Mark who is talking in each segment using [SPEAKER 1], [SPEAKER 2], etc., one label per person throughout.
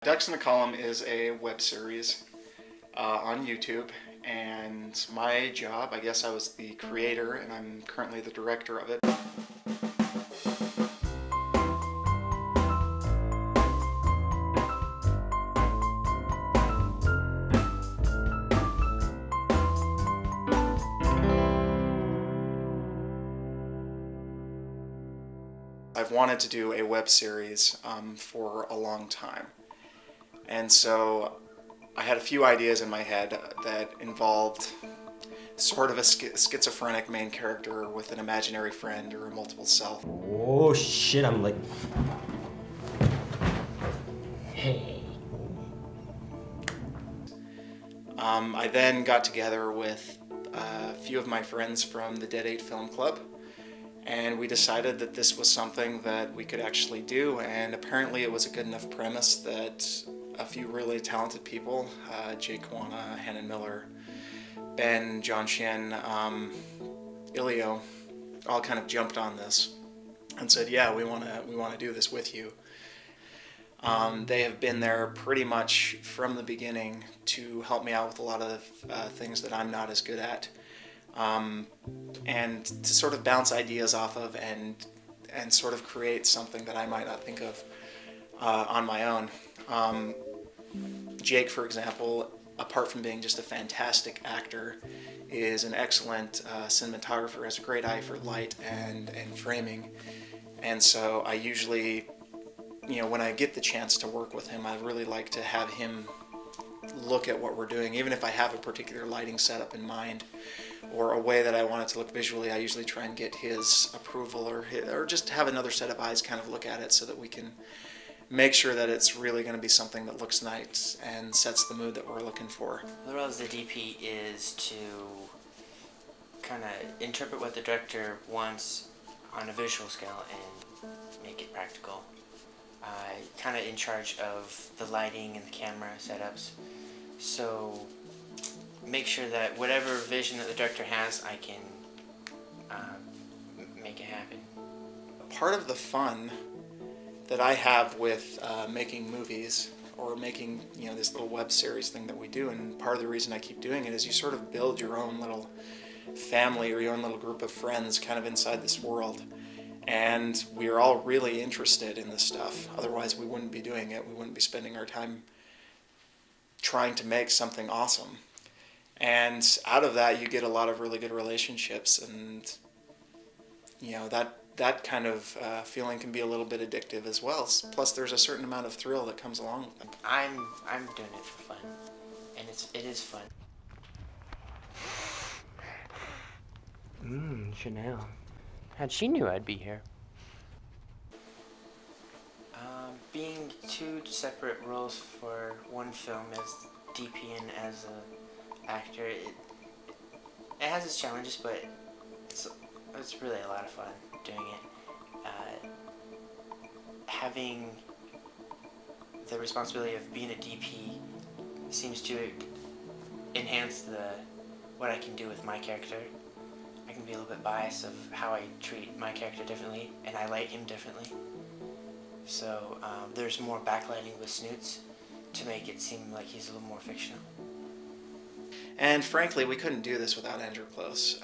[SPEAKER 1] Ducks in a Column is a web series on YouTube, and my job, I guess I was the creator, and I'm currently the director of it. I've wanted to do a web series for a long time, and so I had a few ideas in my head that involved sort of a schizophrenic main character with an imaginary friend or a multiple self.
[SPEAKER 2] Oh shit, I'm like... Hey.
[SPEAKER 1] I then got together with a few of my friends from the Dead 8 Film Club, and we decided that this was something that we could actually do, and apparently it was a good enough premise that a few really talented people, Jake Kuwana, Hannon Miller, Ben, John Shin, Ilio, all kind of jumped on this and said, yeah, we want to do this with you. They have been there pretty much from the beginning to help me out with a lot of things that I'm not as good at. And to sort of bounce ideas off of and sort of create something that I might not think of on my own. Jake, for example, apart from being just a fantastic actor, is an excellent cinematographer, has a great eye for light and framing. And so I usually, you know, when I get the chance to work with him, I really like to have him look at what we're doing. Even if I have a particular lighting setup in mind or a way that I want it to look visually, I usually try and get his approval or just have another set of eyes kind of look at it so that we can make sure that it's really going to be something that looks nice and sets the mood that we're looking for.
[SPEAKER 3] The role as the DP is to kind of interpret what the director wants on a visual scale and make it practical. Kind of in charge of the lighting and the camera setups, so make sure that whatever vision that the director has, I can make it happen.
[SPEAKER 1] Part of the fun that I have with making movies or making, you know, this little web series thing that we do, and part of the reason I keep doing it is you sort of build your own little family or your own little group of friends kind of inside this world. And we are all really interested in this stuff. Otherwise, we wouldn't be doing it. We wouldn't be spending our time trying to make something awesome. And out of that, you get a lot of really good relationships, and you know, that kind of feeling can be a little bit addictive as well. Plus, there's a certain amount of thrill that comes along with it.
[SPEAKER 3] I'm doing it for fun, and it is fun.
[SPEAKER 4] Chanel. How'd she knew I'd be here?
[SPEAKER 3] Being two separate roles for one film as DP and as an actor, it has its challenges, but it's really a lot of fun doing it. Having the responsibility of being a DP seems to enhance what I can do with my character. I can be a little bit biased of how I treat my character differently, and I light him differently. So there's more backlighting with Snoots to make it seem like he's a little more fictional.
[SPEAKER 1] And frankly, we couldn't do this without Andrew Close.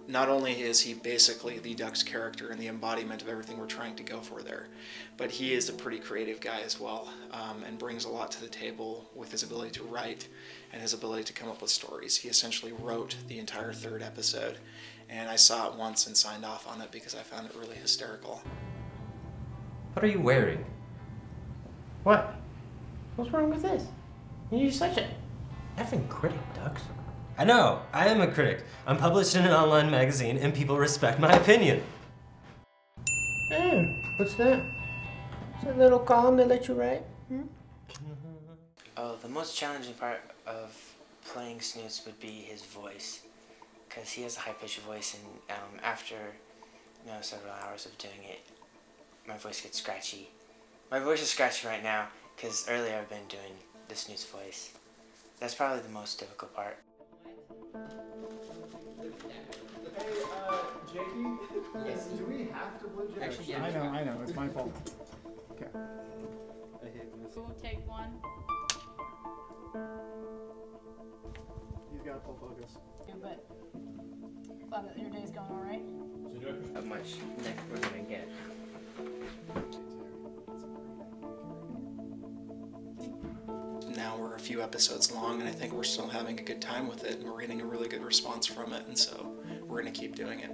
[SPEAKER 1] Not only is he basically the Ducks character and the embodiment of everything we're trying to go for there, but he is a pretty creative guy as well, and brings a lot to the table with his ability to write and his ability to come up with stories. He essentially wrote the entire third episode, and I saw it once and signed off on it because I found it really hysterical.
[SPEAKER 2] What are you wearing?
[SPEAKER 4] What? What's wrong with this? You're such a effing critic, Ducks.
[SPEAKER 2] I know, I am a critic. I'm published in an online magazine and people respect my opinion.
[SPEAKER 4] What's that? Is that little column they let you write?
[SPEAKER 3] Oh, the most challenging part of playing Snoots would be his voice, because he has a high-pitched voice, and after several hours of doing it, my voice gets scratchy. My voice is scratchy right now because earlier I've been doing the Snoots voice. That's probably the most difficult part.
[SPEAKER 5] Hey, Jakey? Yes. Do we have to blue Jake?
[SPEAKER 4] Actually, yeah.
[SPEAKER 5] I know, it's my fault. Okay. I hate this.
[SPEAKER 6] Take one.
[SPEAKER 5] He's got full focus.
[SPEAKER 6] But glad that your day's going all right.
[SPEAKER 3] How much next we're gonna get?
[SPEAKER 1] Now we're a few episodes long, and I think we're still having a good time with it, and we're getting a really good response from it, and so we're going to keep doing it.